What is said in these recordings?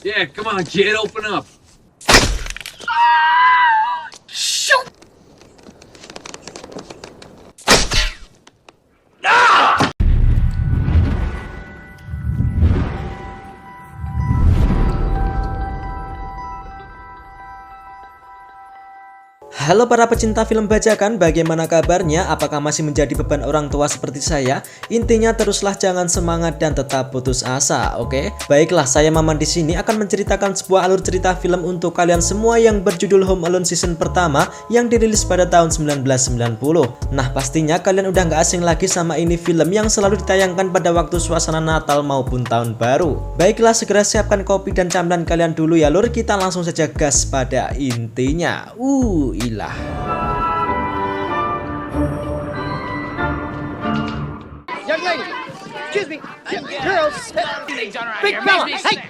Yeah, come on, kid, open up. Shoot! Halo para pecinta film bajakan, bagaimana kabarnya? Apakah masih menjadi beban orang tua seperti saya? Intinya teruslah jangan semangat dan tetap putus asa, oke? Baiklah, saya Maman di sini akan menceritakan sebuah alur cerita film untuk kalian semua yang berjudul Home Alone season pertama yang dirilis pada tahun 1990. Nah, pastinya kalian udah nggak asing lagi sama ini film yang selalu ditayangkan pada waktu suasana Natal maupun Tahun Baru. Baiklah, segera siapkan kopi dan camilan kalian dulu ya lur, kita langsung saja gas pada intinya. Ilah. Young lady, excuse me, girls, big fella, hey,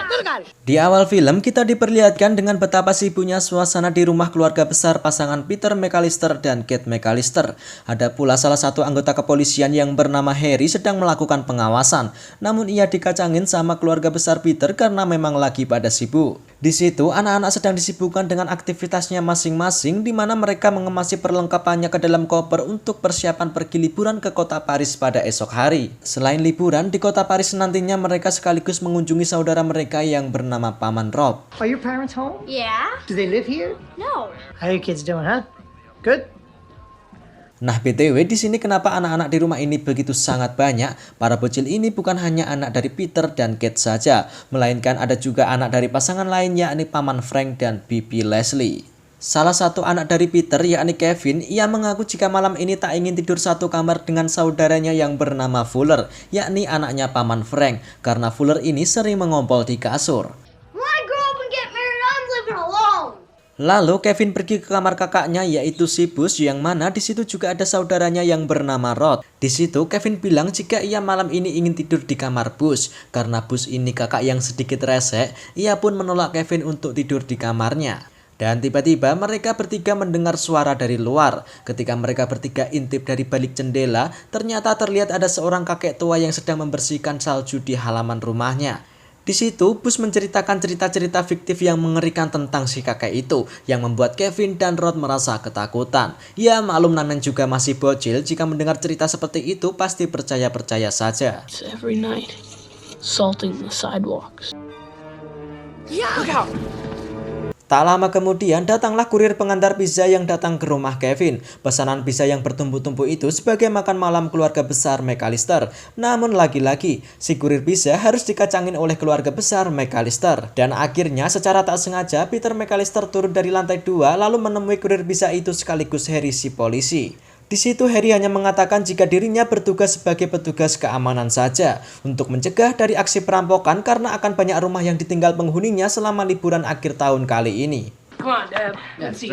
little guy. Di awal film kita diperlihatkan dengan betapa sibuknya suasana di rumah keluarga besar pasangan Peter McAllister dan Kate McAllister. Ada pula salah satu anggota kepolisian yang bernama Harry sedang melakukan pengawasan. Namun ia dikacangin sama keluarga besar Peter karena memang lagi pada sibuk. Di situ anak-anak sedang disibukkan dengan aktivitasnya masing-masing, di mana mereka mengemasi perlengkapannya ke dalam koper untuk persiapan pergi liburan ke kota Paris pada esok hari. Selain liburan di kota Paris nantinya mereka sekaligus mengunjungi saudara mereka yang bernama Paman Rob. Are your parents home? Yeah? Do they live here? No. How are your kids doing, huh? Good? Nah, BTW di sini kenapa anak-anak di rumah ini begitu sangat banyak? Para bocil ini bukan hanya anak dari Peter dan Kate saja, melainkan ada juga anak dari pasangan lain yakni Paman Frank dan Bibi Leslie. Salah satu anak dari Peter yakni Kevin, ia mengaku jika malam ini tak ingin tidur satu kamar dengan saudaranya yang bernama Fuller, yakni anaknya Paman Frank, karena Fuller ini sering mengompol di kasur. When I grow up and get married, I'm living alone. Lalu Kevin pergi ke kamar kakaknya yaitu si Bus, yang mana di situ juga ada saudaranya yang bernama Rod. Di situ Kevin bilang jika ia malam ini ingin tidur di kamar Bus. Karena Bus ini kakak yang sedikit resek, ia pun menolak Kevin untuk tidur di kamarnya. Dan tiba-tiba mereka bertiga mendengar suara dari luar. Ketika mereka bertiga intip dari balik jendela, ternyata terlihat ada seorang kakek tua yang sedang membersihkan salju di halaman rumahnya. Di situ, Bus menceritakan cerita-cerita fiktif yang mengerikan tentang si kakek itu, yang membuat Kevin dan Rod merasa ketakutan. Ya maklum namanya juga masih bocil, jika mendengar cerita seperti itu pasti percaya-percaya saja. Every night, salting the sidewalks. Look out! Tak lama kemudian datanglah kurir pengantar pizza yang datang ke rumah Kevin. Pesanan pizza yang bertumpuk-tumpuk itu sebagai makan malam keluarga besar McAllister. Namun lagi-lagi, si kurir pizza harus dikacangin oleh keluarga besar McAllister. Dan akhirnya secara tak sengaja Peter McAllister turun dari lantai 2 lalu menemui kurir pizza itu sekaligus Harry si polisi. Di situ Harry hanya mengatakan jika dirinya bertugas sebagai petugas keamanan saja untuk mencegah dari aksi perampokan karena akan banyak rumah yang ditinggal penghuninya selama liburan akhir tahun kali ini. Come on, Dad. Let's see.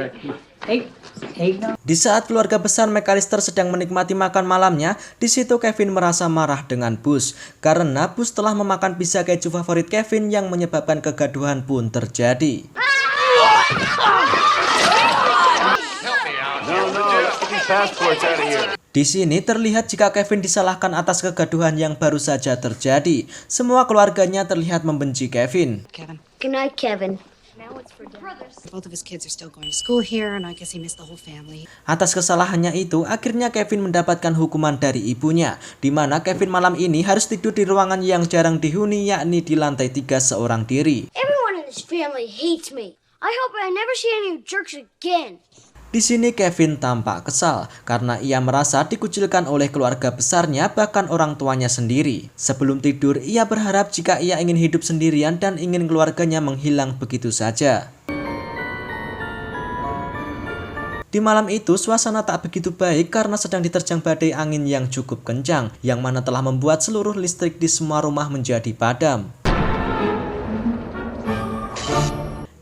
Hey, no. Di saat keluarga besar McAllister sedang menikmati makan malamnya, di situ Kevin merasa marah dengan Bus karena Bus telah memakan pizza keju favorit Kevin yang menyebabkan kegaduhan pun terjadi. Di sini terlihat jika Kevin disalahkan atas kegaduhan yang baru saja terjadi. Semua keluarganya terlihat membenci Kevin. Kevin. Good night, Kevin. Both of his kids are still going to school here, and I guess he missed the whole family. Atas kesalahannya itu, akhirnya Kevin mendapatkan hukuman dari ibunya, di mana Kevin malam ini harus tidur di ruangan yang jarang dihuni, yakni di lantai 3 seorang diri. Everyone in this family hates me. I hope I never see any of you jerks again. Di sini Kevin tampak kesal karena ia merasa dikucilkan oleh keluarga besarnya, bahkan orang tuanya sendiri. Sebelum tidur, ia berharap jika ia ingin hidup sendirian dan ingin keluarganya menghilang begitu saja. Di malam itu, suasana tak begitu baik karena sedang diterjang badai angin yang cukup kencang, yang mana telah membuat seluruh listrik di semua rumah menjadi padam.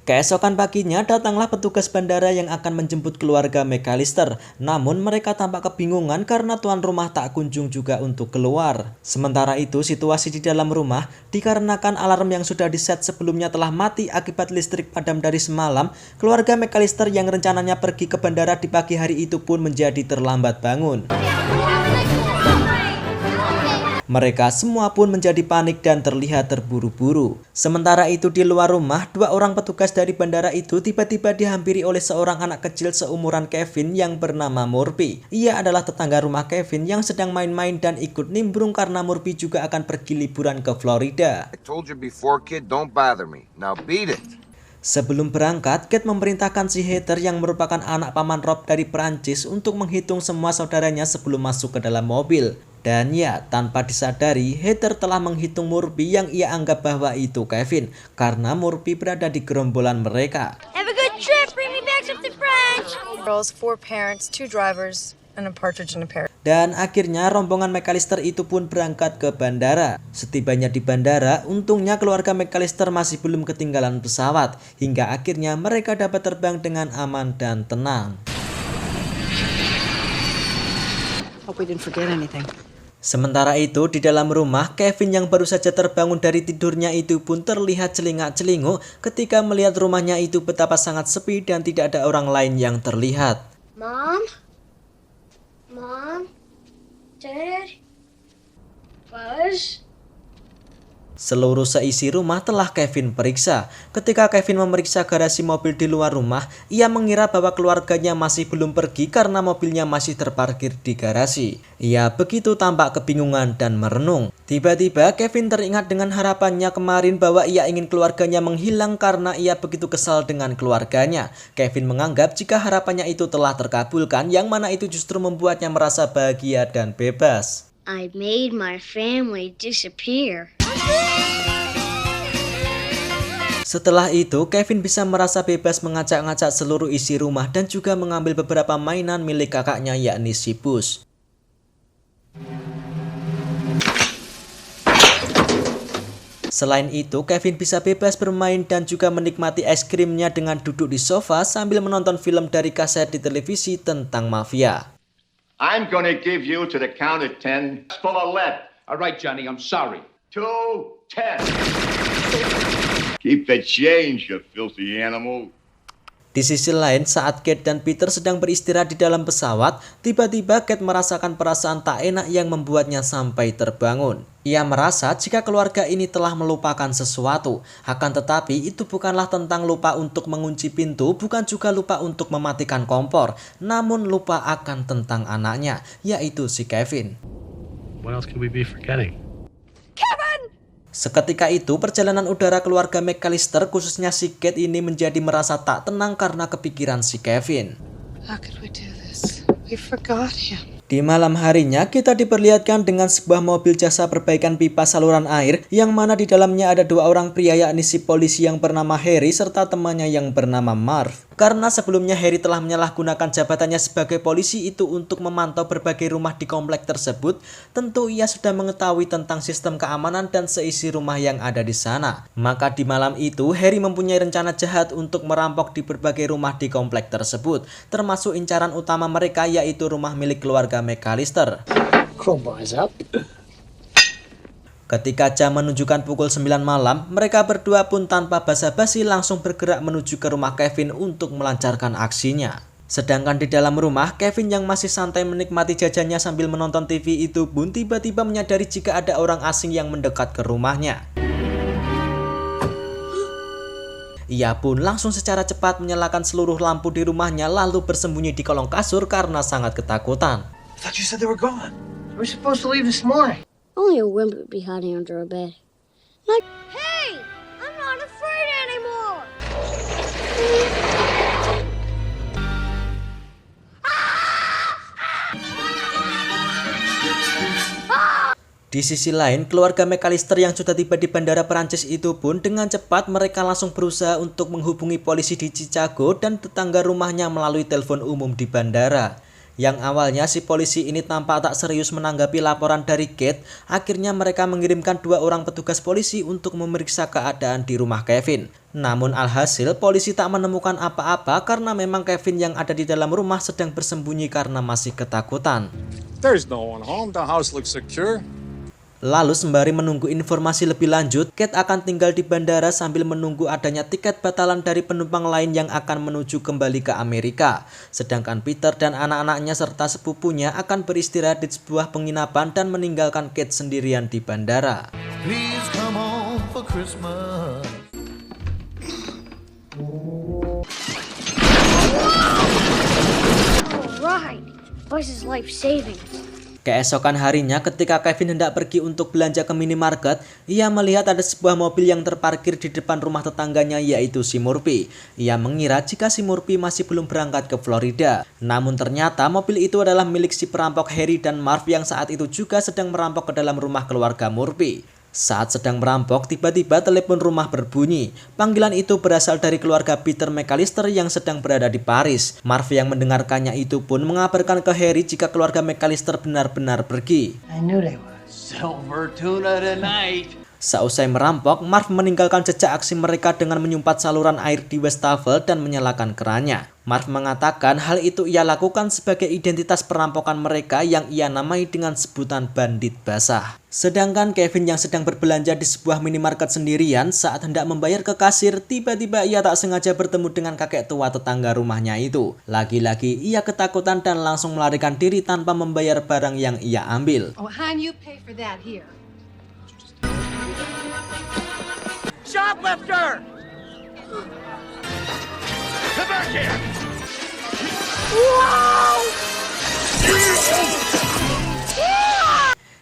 Keesokan paginya datanglah petugas bandara yang akan menjemput keluarga McAllister. Namun mereka tampak kebingungan karena tuan rumah tak kunjung juga untuk keluar. Sementara itu situasi di dalam rumah dikarenakan alarm yang sudah diset sebelumnya telah mati akibat listrik padam dari semalam. Keluarga McAllister yang rencananya pergi ke bandara di pagi hari itu pun menjadi terlambat bangun. Mereka semua pun menjadi panik dan terlihat terburu-buru. Sementara itu di luar rumah, 2 orang petugas dari bandara itu tiba-tiba dihampiri oleh seorang anak kecil seumuran Kevin yang bernama Murphy. Ia adalah tetangga rumah Kevin yang sedang main-main dan ikut nimbrung karena Murphy juga akan pergi liburan ke Florida. I told you before, kid, don't bother me. Now beat it. Sebelum berangkat, Kate memerintahkan si Heather yang merupakan anak paman Rob dari Perancis untuk menghitung semua saudaranya sebelum masuk ke dalam mobil. Dan ya, tanpa disadari, Heather telah menghitung Murphy yang ia anggap bahwa itu Kevin, karena Murphy berada di gerombolan mereka. Have a good trip. Bring me back something French. Girls, 4 parents, 2 drivers, and a partridge in a pear. Dan akhirnya rombongan McAllister itu pun berangkat ke bandara. Setibanya di bandara, untungnya keluarga McAllister masih belum ketinggalan pesawat, hingga akhirnya mereka dapat terbang dengan aman dan tenang. Hope we didn't forget anything. Sementara itu, di dalam rumah, Kevin yang baru saja terbangun dari tidurnya itu pun terlihat celingak-celinguk ketika melihat rumahnya itu betapa sangat sepi dan tidak ada orang lain yang terlihat. Mom? Dad? Buzz? Seluruh seisi rumah telah Kevin periksa. Ketika Kevin memeriksa garasi mobil di luar rumah, ia mengira bahwa keluarganya masih belum pergi karena mobilnya masih terparkir di garasi. Ia begitu tampak kebingungan dan merenung. Tiba-tiba Kevin teringat dengan harapannya kemarin bahwa ia ingin keluarganya menghilang karena ia begitu kesal dengan keluarganya. Kevin menganggap jika harapannya itu telah terkabulkan, yang mana itu justru membuatnya merasa bahagia dan bebas. I made my family disappear. Setelah itu, Kevin bisa merasa bebas mengacak-ngacak seluruh isi rumah dan juga mengambil beberapa mainan milik kakaknya yakni si Buzz. Selain itu, Kevin bisa bebas bermain dan juga menikmati es krimnya dengan duduk di sofa sambil menonton film dari kaset di televisi tentang mafia. I'm gonna give you to the count of 10 full of lead. All right, Johnny, I'm sorry. 2, 10. Keep the change, you filthy animal. Di sisi lain, saat Kate dan Peter sedang beristirahat di dalam pesawat, tiba-tiba Kate merasakan perasaan tak enak yang membuatnya sampai terbangun. Ia merasa jika keluarga ini telah melupakan sesuatu. Akan tetapi, itu bukanlah tentang lupa untuk mengunci pintu, bukan juga lupa untuk mematikan kompor, namun lupa akan tentang anaknya, yaitu si Kevin. What else could we be forgetting? Seketika itu, perjalanan udara keluarga McAllister, khususnya si Kate ini menjadi merasa tak tenang karena kepikiran si Kevin. How could we do this? We forgot him. Di malam harinya, kita diperlihatkan dengan sebuah mobil jasa perbaikan pipa saluran air, yang mana di dalamnya ada 2 orang pria yakni si polisi yang bernama Harry serta temannya yang bernama Marv. Karena sebelumnya Harry telah menyalahgunakan jabatannya sebagai polisi itu untuk memantau berbagai rumah di komplek tersebut, tentu ia sudah mengetahui tentang sistem keamanan dan seisi rumah yang ada di sana. Maka di malam itu, Harry mempunyai rencana jahat untuk merampok di berbagai rumah di komplek tersebut, termasuk incaran utama mereka yaitu rumah milik keluarga McAllister. Crowbars up. Ketika jam menunjukkan pukul 9 malam, mereka berdua pun tanpa basa-basi langsung bergerak menuju ke rumah Kevin untuk melancarkan aksinya. Sedangkan di dalam rumah, Kevin yang masih santai menikmati jajannya sambil menonton TV itu pun tiba-tiba menyadari jika ada orang asing yang mendekat ke rumahnya. Ia pun langsung secara cepat menyalakan seluruh lampu di rumahnya lalu bersembunyi di kolong kasur karena sangat ketakutan. I thought you said they were gone. We're supposed to leave this morning. Only a wimp would be hiding under a bed. Like, hey! I'm not afraid anymore! Di sisi lain, keluarga McAllister yang sudah tiba di bandara Perancis itu pun dengan cepat mereka langsung berusaha untuk menghubungi polisi di Chicago dan tetangga rumahnya melalui telepon umum di bandara. Yang awalnya si polisi ini tampak tak serius menanggapi laporan dari Kate, akhirnya mereka mengirimkan 2 orang petugas polisi untuk memeriksa keadaan di rumah Kevin. Namun alhasil polisi tak menemukan apa-apa karena memang Kevin yang ada di dalam rumah sedang bersembunyi karena masih ketakutan. There's no one home. The house looks secure. Lalu sembari menunggu informasi lebih lanjut, Kate akan tinggal di bandara sambil menunggu adanya tiket batalan dari penumpang lain yang akan menuju kembali ke Amerika. Sedangkan Peter dan anak-anaknya serta sepupunya akan beristirahat di sebuah penginapan dan meninggalkan Kate sendirian di bandara. Please come home for Christmas. Alright, this is life saving. Keesokan harinya ketika Kevin hendak pergi untuk belanja ke minimarket, ia melihat ada sebuah mobil yang terparkir di depan rumah tetangganya yaitu si Murphy. Ia mengira jika si Murphy masih belum berangkat ke Florida. Namun ternyata mobil itu adalah milik si perampok Harry dan Marv yang saat itu juga sedang merampok ke dalam rumah keluarga Murphy. Saat sedang merampok, tiba-tiba telepon rumah berbunyi. Panggilan itu berasal dari keluarga Peter McAllister yang sedang berada di Paris. Marv yang mendengarkannya itu pun mengabarkan ke Harry jika keluarga McAllister benar-benar pergi. I knew they were. Silver tuna tonight. Sausai merampok, Marv meninggalkan jejak aksi mereka dengan menyumpat saluran air di wastafel dan menyalakan kerannya. Marv mengatakan hal itu ia lakukan sebagai identitas perampokan mereka yang ia namai dengan sebutan bandit basah. Sedangkan Kevin yang sedang berbelanja di sebuah minimarket sendirian saat hendak membayar ke kasir, tiba-tiba ia tak sengaja bertemu dengan kakek tua tetangga rumahnya itu. Lagi-lagi ia ketakutan dan langsung melarikan diri tanpa membayar barang yang ia ambil. Oh, hon, you pay for that here. Shoplifter! Come back here!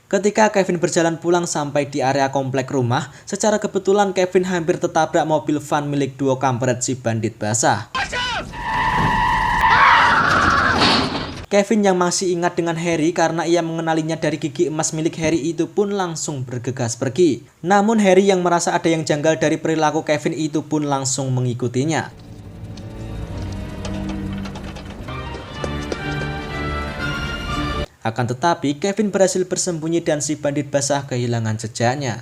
Ketika Kevin berjalan pulang sampai di area komplek rumah, secara kebetulan Kevin hampir tertabrak mobil van milik duo kampret si bandit basah. Kevin yang masih ingat dengan Harry karena ia mengenalinya dari gigi emas milik Harry itu pun langsung bergegas pergi. Namun Harry yang merasa ada yang janggal dari perilaku Kevin itu pun langsung mengikutinya. Akan tetapi Kevin berhasil bersembunyi dan si bandit basah kehilangan jejaknya.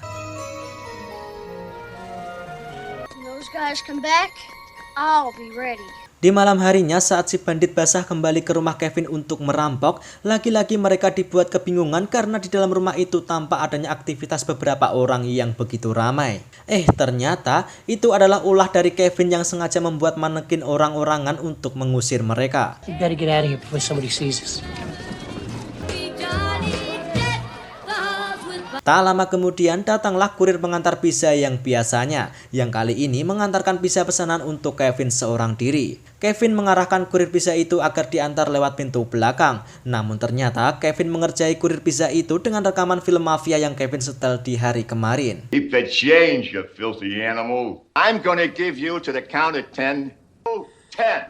When those guys come back, I'll be ready. Di malam harinya saat si bandit basah kembali ke rumah Kevin untuk merampok, lagi-lagi mereka dibuat kebingungan karena di dalam rumah itu tampak adanya aktivitas beberapa orang yang begitu ramai. Ternyata itu adalah ulah dari Kevin yang sengaja membuat manekin orang-orangan untuk mengusir mereka. We better get out of here before somebody sees us. Tak lama kemudian datanglah kurir pengantar pizza yang biasanya, yang kali ini mengantarkan pizza pesanan untuk Kevin seorang diri. Kevin mengarahkan kurir pizza itu agar diantar lewat pintu belakang. Namun ternyata Kevin mengerjai kurir pizza itu dengan rekaman film mafia yang Kevin setel di hari kemarin. Keep the change, you filthy animal. I'm gonna give you to the count of 10. 10.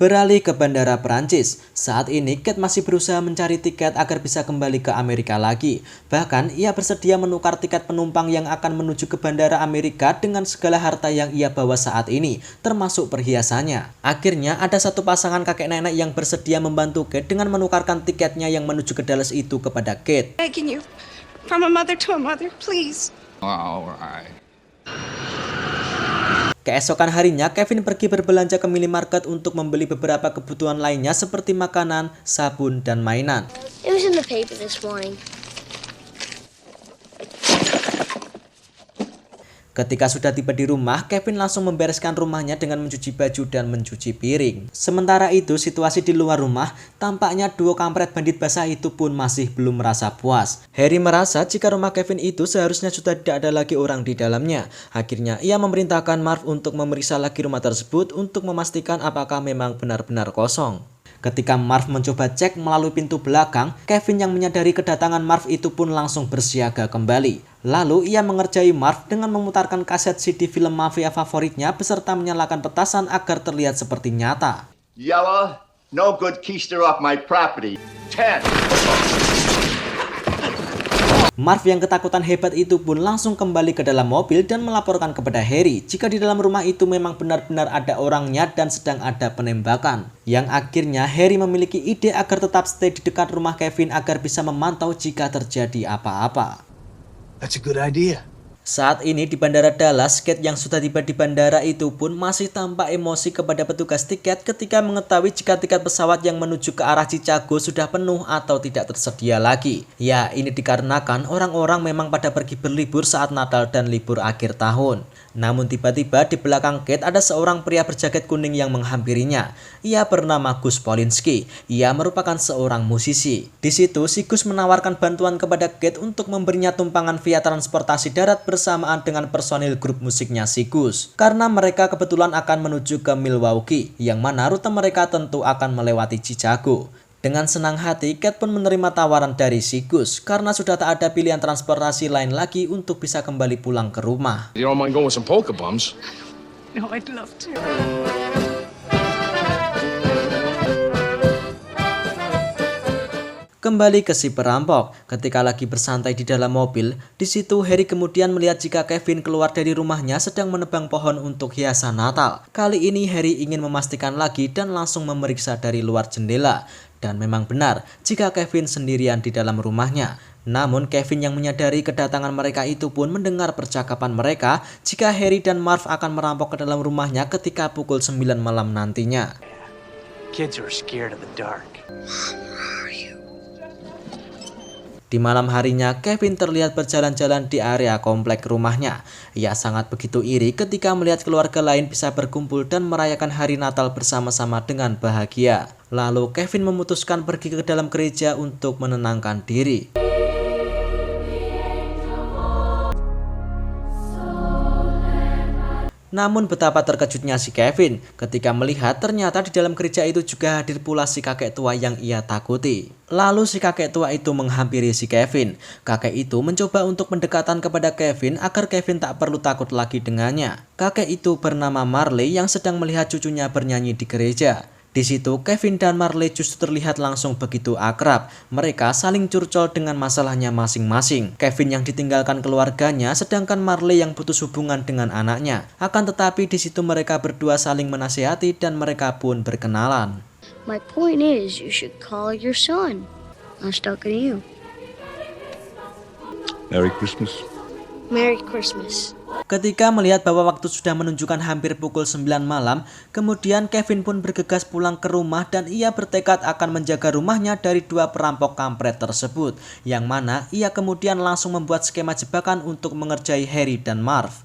Beralih ke bandara Perancis, saat ini Kate masih berusaha mencari tiket agar bisa kembali ke Amerika lagi. Bahkan ia bersedia menukar tiket penumpang yang akan menuju ke bandara Amerika dengan segala harta yang ia bawa saat ini, termasuk perhiasannya. Akhirnya ada satu pasangan kakek nenek yang bersedia membantu Kate dengan menukarkan tiketnya yang menuju ke Dallas itu kepada Kate. Begging you, from a mother to a mother, please. Alright. Keesokan harinya, Kevin pergi berbelanja ke minimarket untuk membeli beberapa kebutuhan lainnya seperti makanan, sabun, dan mainan. It was in the paper this morning. Ketika sudah tiba di rumah, Kevin langsung membereskan rumahnya dengan mencuci baju dan mencuci piring. Sementara itu, situasi di luar rumah, tampaknya duo kampret bandit basah itu pun masih belum merasa puas. Harry merasa jika rumah Kevin itu seharusnya sudah tidak ada lagi orang di dalamnya. Akhirnya, ia memerintahkan Marv untuk memeriksa lagi rumah tersebut untuk memastikan apakah memang benar-benar kosong. Ketika Marv mencoba cek melalui pintu belakang, Kevin yang menyadari kedatangan Marv itu pun langsung bersiaga kembali. Lalu ia mengerjai Marv dengan memutarkan kaset CD film mafia favoritnya beserta menyalakan petasan agar terlihat seperti nyata. Yellow, no good keister off my property. 10. Marv yang ketakutan hebat itu pun langsung kembali ke dalam mobil dan melaporkan kepada Harry jika di dalam rumah itu memang benar-benar ada orangnya dan sedang ada penembakan. Yang akhirnya Harry memiliki ide agar tetap stay di dekat rumah Kevin agar bisa memantau jika terjadi apa-apa. That's a good idea. Saat ini di Bandara Dallas, Kate yang sudah tiba di bandara itu pun masih tampak emosi kepada petugas tiket ketika mengetahui jika tiket pesawat yang menuju ke arah Chicago sudah penuh atau tidak tersedia lagi. Ya, ini dikarenakan orang-orang memang pada pergi berlibur saat Natal dan libur akhir tahun. Namun tiba-tiba di belakang Kate ada seorang pria berjaket kuning yang menghampirinya. Ia bernama Gus Polinski. Ia merupakan seorang musisi. Di situ si Gus menawarkan bantuan kepada Kate untuk memberinya tumpangan via transportasi darat bersamaan dengan personil grup musiknya si Gus. Karena mereka kebetulan akan menuju ke Milwaukee, yang mana rute mereka tentu akan melewati Chicago. Dengan senang hati, Kate pun menerima tawaran dari si Gus karena sudah tak ada pilihan transportasi lain lagi untuk bisa kembali pulang ke rumah. You don't mind going with some polka bums? No, I'd love to. Kembali ke si perampok, ketika lagi bersantai di dalam mobil, di situ Harry kemudian melihat jika Kevin keluar dari rumahnya sedang menebang pohon untuk hiasan Natal. Kali ini Harry ingin memastikan lagi dan langsung memeriksa dari luar jendela. Dan memang benar jika Kevin sendirian di dalam rumahnya. Namun Kevin yang menyadari kedatangan mereka itu pun mendengar percakapan mereka jika Harry dan Marv akan merampok ke dalam rumahnya ketika pukul 9 malam nantinya. Kids are scared of the dark. Di malam harinya, Kevin terlihat berjalan-jalan di area komplek rumahnya. Ia sangat begitu iri ketika melihat keluarga lain bisa berkumpul dan merayakan hari Natal bersama-sama dengan bahagia. Lalu Kevin memutuskan pergi ke dalam gereja untuk menenangkan diri. Namun betapa terkejutnya si Kevin ketika melihat ternyata di dalam gereja itu juga hadir pula si kakek tua yang ia takuti. Lalu si kakek tua itu menghampiri si Kevin. Kakek itu mencoba untuk mendekatan kepada Kevin agar Kevin tak perlu takut lagi dengannya. Kakek itu bernama Marley yang sedang melihat cucunya bernyanyi di gereja. Di situ Kevin dan Marley justru terlihat langsung begitu akrab. Mereka saling curcol dengan masalahnya masing-masing. Kevin yang ditinggalkan keluarganya, sedangkan Marley yang putus hubungan dengan anaknya. Akan tetapi di situ mereka berdua saling menasihati dan mereka pun berkenalan. My point is, you should call your son. I was talking to you. Merry Christmas. Merry Christmas. Ketika melihat bahwa waktu sudah menunjukkan hampir pukul 9 malam, kemudian Kevin pun bergegas pulang ke rumah dan ia bertekad akan menjaga rumahnya dari dua perampok kampret tersebut, yang mana ia kemudian langsung membuat skema jebakan untuk mengerjai Harry dan Marv.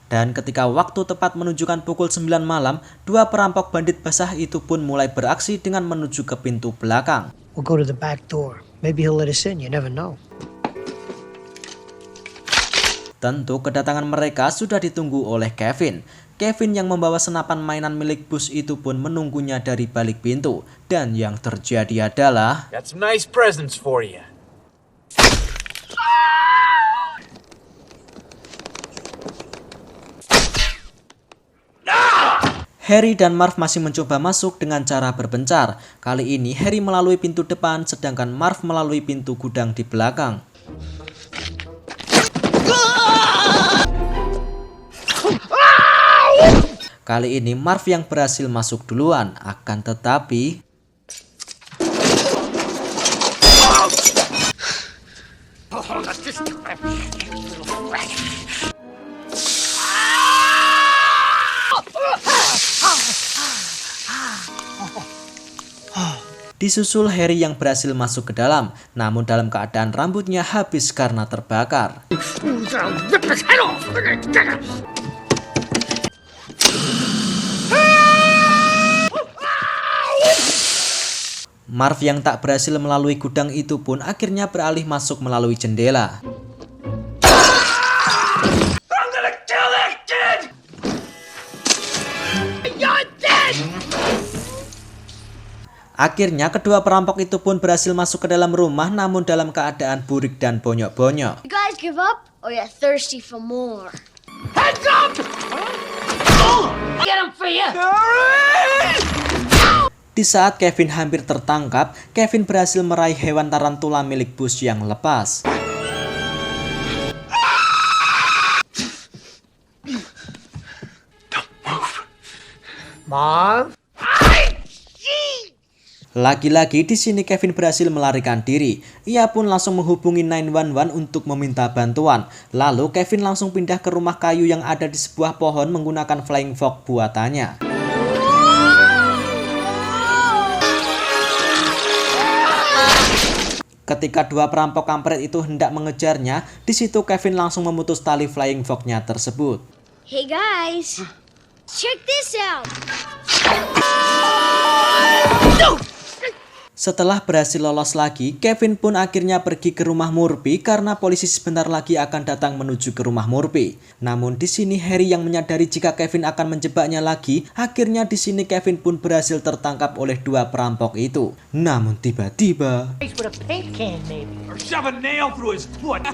Dan ketika waktu tepat menunjukkan pukul 9 malam, dua perampok bandit basah itu pun mulai beraksi dengan menuju ke pintu belakang. We'll go to the back door. Maybe he'll let us in. You never know. Tentu kedatangan mereka sudah ditunggu oleh Kevin. Kevin yang membawa senapan mainan milik Bus itu pun menunggunya dari balik pintu. Dan yang terjadi adalah... Got some nice presents for you. Harry dan Marv masih mencoba masuk dengan cara berpencar. Kali ini Harry melalui pintu depan, sedangkan Marv melalui pintu gudang di belakang. Kali ini Marv yang berhasil masuk duluan, akan tetapi... Disusul Harry yang berhasil masuk ke dalam, namun dalam keadaan rambutnya habis karena terbakar. Marv yang tak berhasil melalui gudang itu pun akhirnya beralih masuk melalui jendela. Akhirnya kedua perampok itu pun berhasil masuk ke dalam rumah, namun dalam keadaan burik dan bonyok-bonyok. You guys give up, or you're thirsty for more? Heads up! Get him for you! Di saat Kevin hampir tertangkap, Kevin berhasil meraih hewan tarantula milik Bus yang lepas. Mom? Lagi-lagi di sini Kevin berhasil melarikan diri. Ia pun langsung menghubungi 911 untuk meminta bantuan. Lalu Kevin langsung pindah ke rumah kayu yang ada di sebuah pohon menggunakan flying fox buatannya. Ketika dua perampok kampret itu hendak mengejarnya, di situ Kevin langsung memutus tali flying fox-nya tersebut. Hey guys, check this out. Setelah berhasil lolos lagi, Kevin pun akhirnya pergi ke rumah Murphy karena polisi sebentar lagi akan datang menuju ke rumah Murphy. Namun di sini Harry yang menyadari jika Kevin akan menjebaknya lagi. Akhirnya di sini Kevin pun berhasil tertangkap oleh dua perampok itu. Namun tiba-tiba With a paint can, maybe. Or shove a nail through his foot.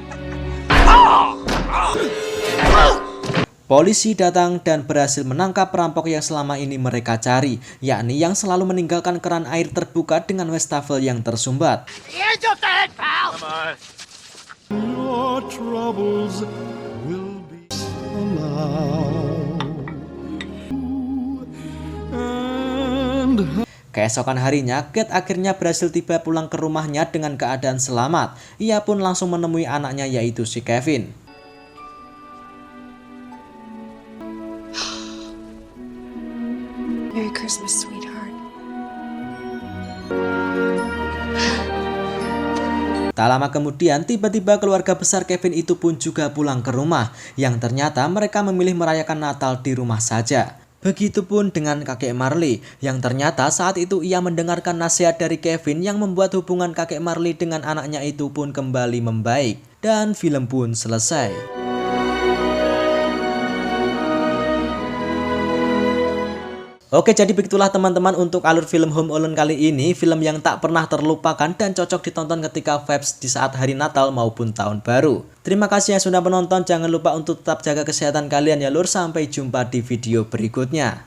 polisi datang dan berhasil menangkap perampok yang selama ini mereka cari, yakni yang selalu meninggalkan keran air terbuka dengan wastafel yang tersumbat. Here's your third, pal! Come on. Your troubles will be allowed. And Keesokan harinya, Kate akhirnya berhasil tiba pulang ke rumahnya dengan keadaan selamat. Ia pun langsung menemui anaknya yaitu si Kevin. Merry Christmas, sweetheart. Tak lama kemudian, tiba-tiba keluarga besar Kevin itu pun juga pulang ke rumah, yang ternyata mereka memilih merayakan Natal di rumah saja. Begitupun dengan kakek Marley, yang ternyata saat itu ia mendengarkan nasihat dari Kevin yang membuat hubungan kakek Marley dengan anaknya itu pun kembali membaik. Dan film pun selesai. Oke, jadi begitulah teman-teman untuk alur film Home Alone kali ini. Film yang tak pernah terlupakan dan cocok ditonton ketika vibes di saat hari Natal maupun Tahun Baru. Terima kasih yang sudah menonton. Jangan lupa untuk tetap jaga kesehatan kalian ya lur. Sampai jumpa di video berikutnya.